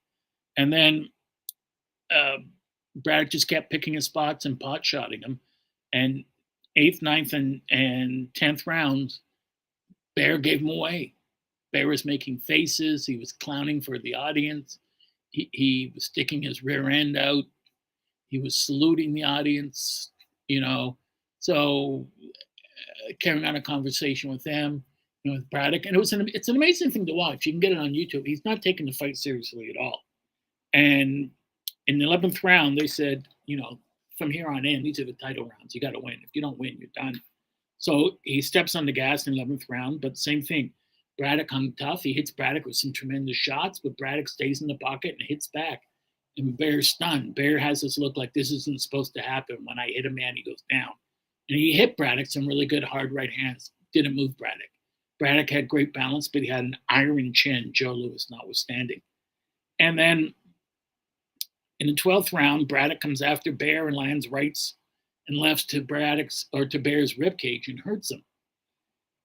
[SPEAKER 1] And then Braddock just kept picking his spots and pot-shotting him. And 8th, 9th, and 10th rounds, Baer gave him away. Baer was making faces. He was clowning for the audience. He was sticking his rear end out. He was saluting the audience, So carrying on a conversation with them, with Braddock. And it's an amazing thing to watch. You can get it on YouTube. He's not taking the fight seriously at all. And in the 11th round, they said, from here on in, these are the title rounds. You got to win. If you don't win, you're done. So he steps on the gas in the 11th round, but same thing. Braddock hung tough. He hits Braddock with some tremendous shots, but Braddock stays in the pocket and hits back. And Baer's stunned. Baer has this look like this isn't supposed to happen. When I hit a man, he goes down. And he hit Braddock some really good hard right hands. Didn't move Braddock. Braddock had great balance, but he had an iron chin, Joe Louis notwithstanding. And then In the 12th round, Braddock comes after Baer and lands rights and lefts to Baer's ribcage and hurts him.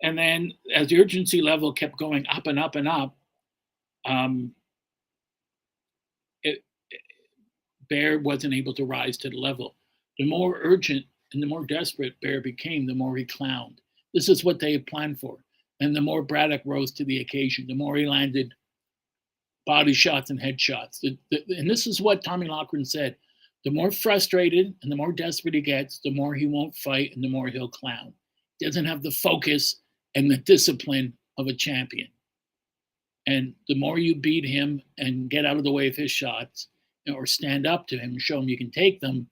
[SPEAKER 1] And then, as the urgency level kept going up and up and up, Baer wasn't able to rise to the level. The more urgent and the more desperate Baer became, the more he clowned. This is what they had planned for. And the more Braddock rose to the occasion, the more he landed body shots and head shots. And this is what Tommy Loughran said. The more frustrated and the more desperate he gets, the more he won't fight and the more he'll clown. He doesn't have the focus and the discipline of a champion. And the more you beat him and get out of the way of his shots or stand up to him and show him you can take them,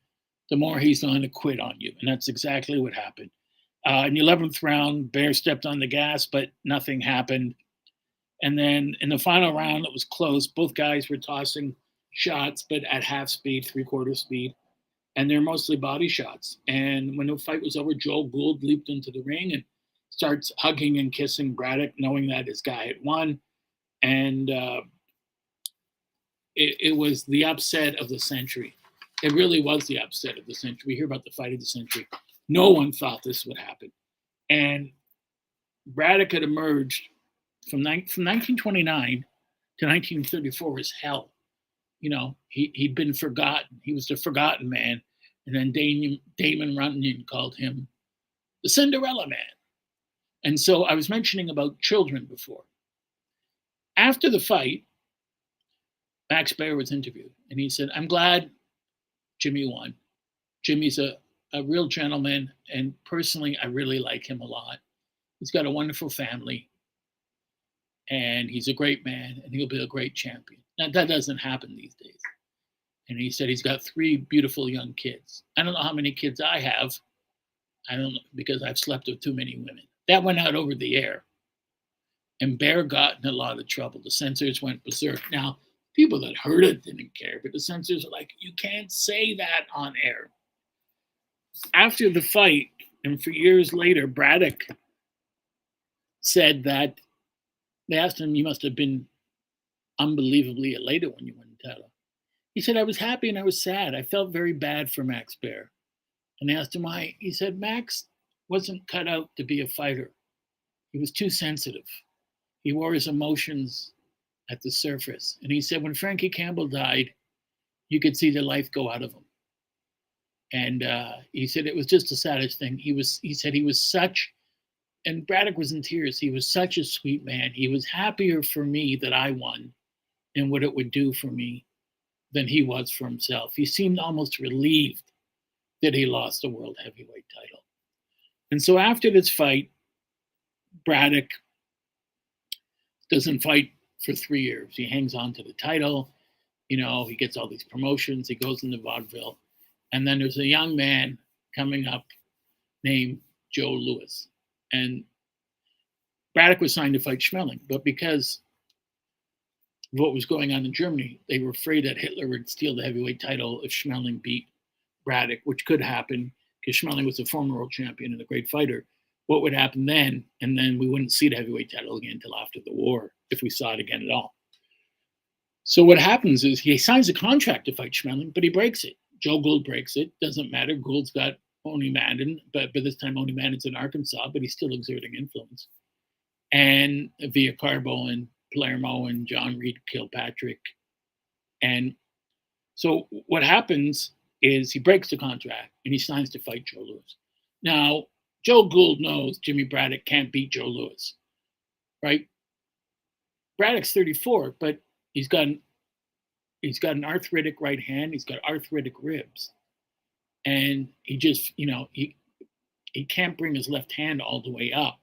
[SPEAKER 1] the more he's going to quit on you. And that's exactly what happened. In the 11th round, Baer stepped on the gas, but nothing happened. And then in the final round, it was close. Both guys were tossing shots, but at half speed, three-quarter speed. And they're mostly body shots. And when the fight was over, Joe Gould leaped into the ring and starts hugging and kissing Braddock, knowing that his guy had won. And it was the upset of the century. It really was the upset of the century. We hear about the fight of the century. No one thought this would happen. And Braddock had emerged from 1929 to 1934 as hell. You know, he'd been forgotten. He was the forgotten man. And then Damon Runyon called him the Cinderella Man. And so I was mentioning about children before. After the fight, Max Baer was interviewed, and he said, "I'm glad Jimmy won. Jimmy's a real gentleman, and personally, I really like him a lot. He's got a wonderful family, and he's a great man, and he'll be a great champion." Now, that doesn't happen these days. And he said he's got 3 beautiful young kids. I don't know how many kids I have. I don't know, because I've slept with too many women. That went out over the air. And Baer got in a lot of trouble. The censors went berserk. Now, people that heard it didn't care, but the censors were like, you can't say that on air. After the fight, and for years later, Braddock said that they asked him, "You must have been unbelievably elated when you won the title." He said, "I was happy and I was sad. I felt very bad for Max Baer." And they asked him why. He said, "Max wasn't cut out to be a fighter. He was too sensitive. He wore his emotions at the surface." And he said, when Frankie Campbell died, you could see the life go out of him. And he said it was just the saddest thing. He said he was such, and Braddock was in tears. He was such a sweet man. He was happier for me that I won and what it would do for me than he was for himself. He seemed almost relieved that he lost the world heavyweight title. And so after this fight, Braddock doesn't fight for 3 years. He hangs on to the title. You know, he gets all these promotions. He goes into vaudeville. And then there's a young man coming up named Joe Louis. And Braddock was signed to fight Schmeling. But because of what was going on in Germany, they were afraid that Hitler would steal the heavyweight title if Schmeling beat Braddock, which could happen because Schmeling was a former world champion and a great fighter. What would happen then? And then we wouldn't see the heavyweight title again until after the war, if we saw it again at all. So what happens is he signs a contract to fight Schmeling, but he breaks it. Joe Gould breaks it. Doesn't matter. Gould's got Oni Madden, but by this time Oni Madden's in Arkansas, but he's still exerting influence. And via Carbo and Palermo and John Reed Kilpatrick. And so what happens is he breaks the contract and he signs to fight Joe Louis. Now, Joe Gould knows Jimmy Braddock can't beat Joe Louis, right? Braddock's 34, but he's got an arthritic right hand. He's got arthritic ribs. And he just, you know, he can't bring his left hand all the way up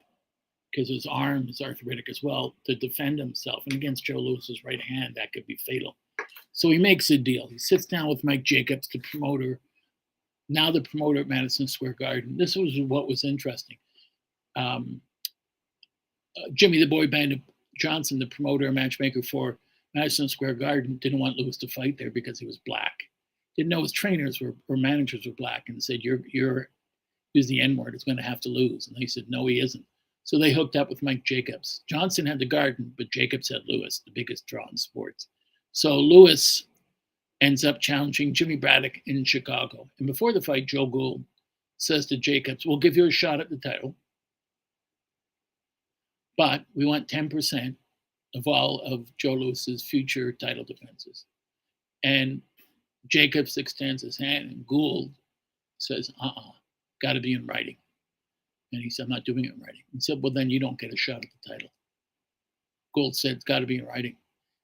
[SPEAKER 1] because his arm is arthritic as well to defend himself. And against Joe Louis's right hand, that could be fatal. So he makes a deal. He sits down with Mike Jacobs, the promoter, now the promoter at Madison Square Garden. This was what was interesting. Jimmy the Boy Bandit Johnson, the promoter and matchmaker for Madison Square Garden, didn't want Louis to fight there because he was black. Didn't know his trainers or managers were black, and said, "You're use the N-word, it's going to have to lose." And he said, "No, he isn't." So they hooked up with Mike Jacobs. Johnson had the Garden, but Jacobs had Louis, the biggest draw in sports. So Louis ends up challenging Jimmy Braddock in Chicago. And before the fight, Joe Gould says to Jacobs, we'll give you a shot at the title, but we want 10% of all of Joe Louis's future title defenses. And Jacobs extends his hand, and Gould says, got to be in writing. And he said, I'm not doing it in writing. He said, well, then you don't get a shot at the title. Gould said, it's got to be in writing.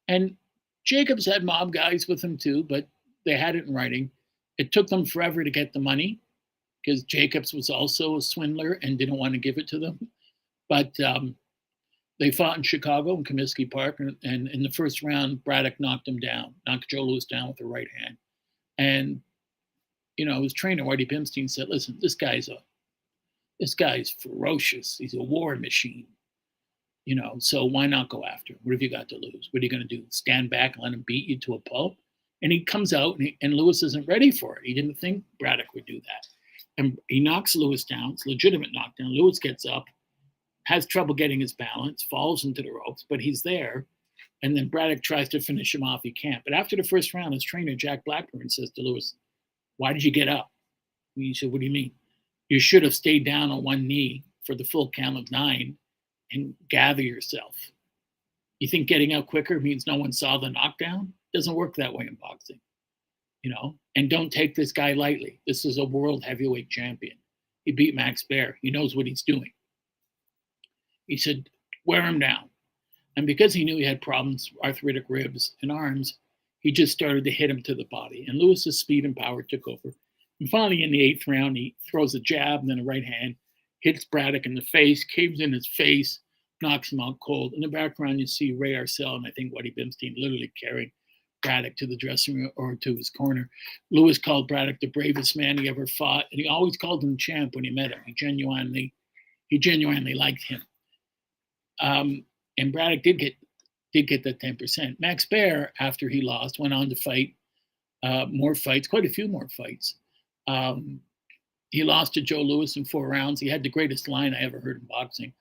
[SPEAKER 1] And Jacobs had mob guys with him too, but they had it in writing. It took them forever to get the money because Jacobs was also a swindler and didn't want to give it to them. But they fought in Chicago in Comiskey Park, and in the first round, Braddock knocked Joe Louis down with the right hand. And, his trainer, Whitey Pimstein, said, listen, this guy's ferocious. He's a war machine. So why not go after him? What have you got to lose? What are you going to do? Stand back and let him beat you to a pulp? And he comes out, and Louis isn't ready for it. He didn't think Braddock would do that. And he knocks Louis down. It's a legitimate knockdown. Louis gets up, has trouble getting his balance, falls into the ropes, but he's there. And then Braddock tries to finish him off. He can't. But after the first round, his trainer, Jack Blackburn, says to Louis, why did you get up? And he said, what do you mean? You should have stayed down on one knee for the full count of 9 and gather yourself. You think getting out quicker means no one saw the knockdown? It doesn't work that way in boxing, And don't take this guy lightly. This is a world heavyweight champion. He beat Max Baer. He knows what he's doing. He said, wear him down. And because he knew he had problems, arthritic ribs and arms, he just started to hit him to the body. And Louis's speed and power took over. And finally, in the 8th round, he throws a jab and then a right hand, hits Braddock in the face, caves in his face, knocks him out cold. In the background, you see Ray Arcel and I think Whitey Bimstein literally carrying Braddock to the dressing room or to his corner. Louis called Braddock the bravest man he ever fought, and he always called him champ when he met him. He genuinely liked him. And Braddock did get that 10%. Max Baer, after he lost, went on to fight more fights, quite a few more fights. He lost to Joe Louis in 4 rounds. He had the greatest line I ever heard in boxing.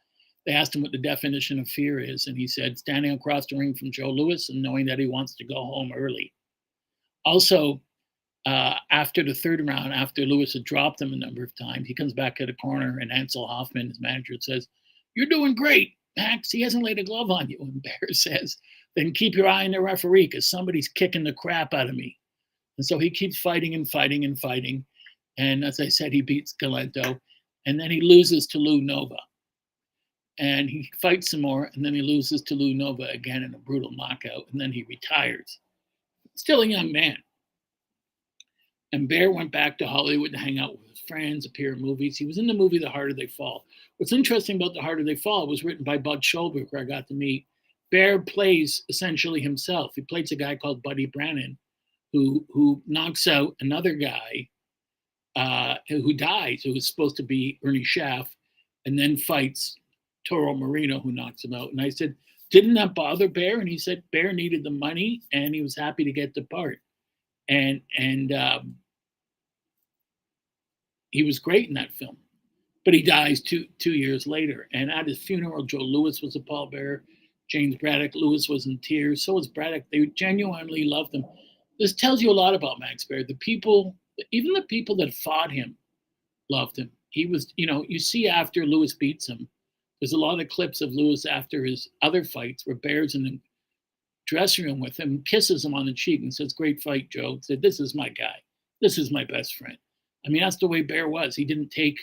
[SPEAKER 1] They asked him what the definition of fear is, and he said, standing across the ring from Joe Louis and knowing that he wants to go home early. Also, after the 3rd round, after Louis had dropped him a number of times, he comes back to the corner, and Ansel Hoffman, his manager, says, you're doing great, Max. He hasn't laid a glove on you. And Baer says, then keep your eye on the referee because somebody's kicking the crap out of me. And so he keeps fighting and fighting and fighting. And as I said, he beats Galento. And then he loses to Lou Nova. And he fights some more. And then he loses to Lou Nova again in a brutal knockout. And then he retires. Still a young man. And Baer went back to Hollywood to hang out with his friends, appear in movies. He was in the movie The Harder They Fall. What's interesting about The Harder They Fall was written by Bud Schulberg, where I got to meet. Baer plays essentially himself. He plays a guy called Buddy Brannon, who knocks out another guy who dies, who was supposed to be Ernie Schaff, and then fights Toro Marino, who knocks him out. And I said, didn't that bother Baer? And he said Baer needed the money, and he was happy to get the part. And he was great in that film. But he dies two years later. And at his funeral, Joe Louis was a pallbearer. James Braddock, Louis was in tears. So was Braddock. They genuinely loved him. This tells you a lot about Max Baer. The people, even the people that fought him, loved him. He was, you see after Louis beats him, there's a lot of clips of Louis after his other fights where Baer's in the dressing room with him, kisses him on the cheek and says, great fight, Joe. Said, this is my guy. This is my best friend. I mean, that's the way Baer was. He didn't take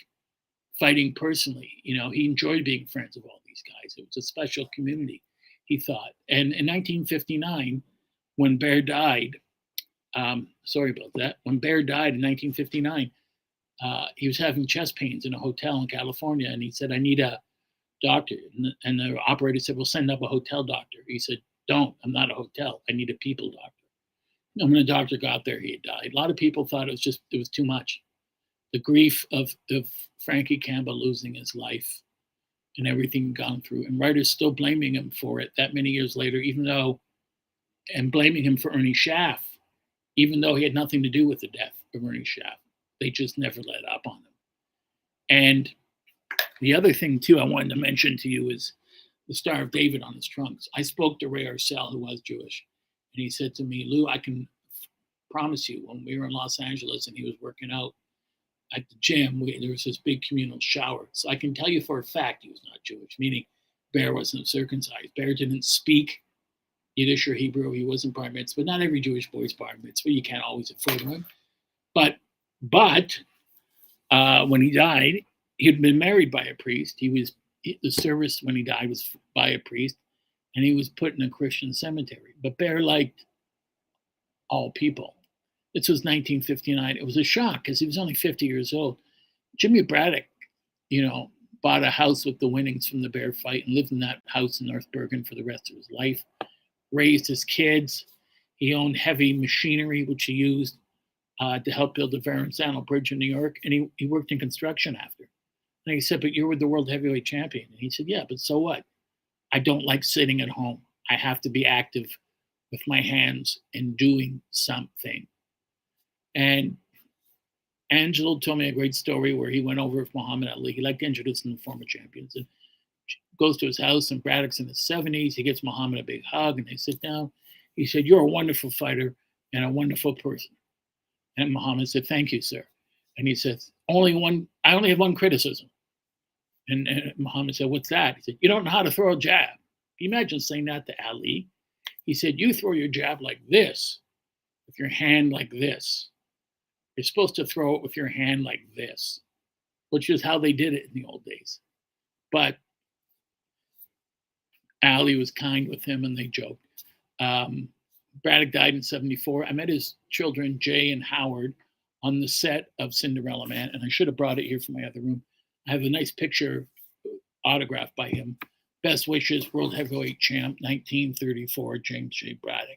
[SPEAKER 1] fighting personally. He enjoyed being friends with all these guys. It was a special community, he thought. And in 1959, when Baer died, sorry about that. When Baer died in 1959, he was having chest pains in a hotel in California, and he said, I need a doctor. And the operator said, we'll send up a hotel doctor. He said, don't. I'm not a hotel. I need a people doctor. And when the doctor got there, he had died. A lot of people thought it was too much. The grief of Frankie Campbell losing his life and everything gone through, and writers still blaming him for it that many years later, and blaming him for Ernie Schaff, even though he had nothing to do with the death of Ernie Schaff. They just never let up on him. And the other thing, too, I wanted to mention to you is the Star of David on his trunks. I spoke to Ray Arcel, who was Jewish, and he said to me, Lou, I can promise you, when we were in Los Angeles and he was working out at the gym, there was this big communal shower. So I can tell you for a fact he was not Jewish, meaning Baer wasn't circumcised. Baer didn't speak Yiddish or Hebrew. He wasn't bar mitzvah. But not every Jewish boy is bar mitzvah. You can't always afford him. But when he died, he had been married by a priest. The service when he died was by a priest, and he was put in a Christian cemetery. But Baer liked all people. This was 1959. It was a shock because he was only 50 years old. Jimmy Braddock, bought a house with the winnings from the Baer fight and lived in that house in North Bergen for the rest of his life. Raised his kids. He owned heavy machinery, which he used to help build the Verrazano Bridge in New York. And he worked in construction after. And he said, but you're with the world heavyweight champion. And he said, yeah, but so what? I don't like sitting at home. I have to be active with my hands and doing something. And Angelo told me a great story where he went over with Muhammad Ali. He liked to introduce him to former champions. And goes to his house, and Braddock's in his 70s. He gets Muhammad a big hug, and they sit down. He said, you're a wonderful fighter and a wonderful person. And Muhammad said, thank you, sir. And he said, I only have one criticism. And Muhammad said, what's that? He said, you don't know how to throw a jab. Can you imagine saying that to Ali? He said, you throw your jab like this, with your hand like this. You're supposed to throw it with your hand like this, which is how they did it in the old days. But Ali was kind with him, and they joked. Braddock died in 1974. I met his children, Jay and Howard, on the set of Cinderella Man, and I should have brought it here from my other room. I have a nice picture autographed by him. Best wishes, World Heavyweight Champ, 1934, James J. Braddock.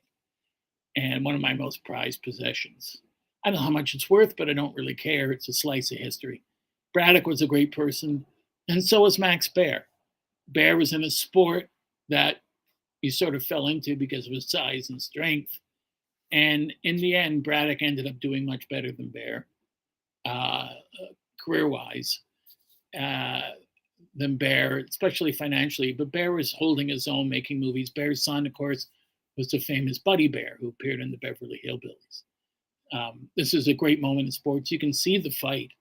[SPEAKER 1] And one of my most prized possessions. I don't know how much it's worth, but I don't really care. It's a slice of history. Braddock was a great person, and so was Max Baer. Baer was in a sport that he sort of fell into because of his size and strength. And in the end, Braddock ended up doing much better than Baer, career-wise, than Baer, especially financially. But Baer was holding his own, making movies. Baer's son, of course, was the famous Buddy Baer, who appeared in the Beverly Hillbillies. This is a great moment in sports. You can see the fight.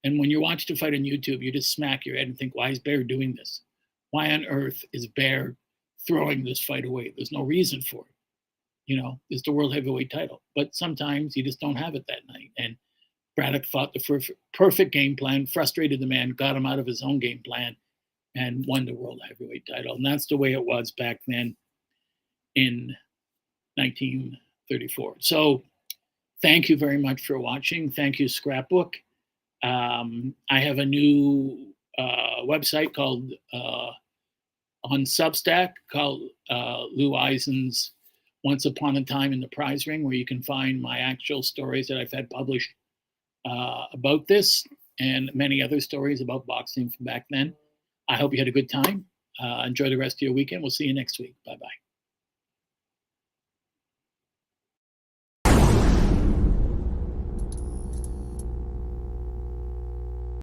[SPEAKER 1] And when you watch the fight on YouTube, you just smack your head and think, why is Baer doing this? Why on earth is Baer throwing this fight away? There's no reason for it. It's the world heavyweight title. But sometimes you just don't have it that night. And Braddock fought the perfect game plan, frustrated the man, got him out of his own game plan, and won the world heavyweight title. And that's the way it was back then in 1934. So thank you very much for watching. Thank you, Scrapbook. I have a new website called on Substack called Lou Eisen's Once Upon a Time in the Prize Ring, where you can find my actual stories that I've had published about this and many other stories about boxing from back then. I hope you had a good time. Enjoy the rest of your weekend. We'll see you next week. Bye-bye.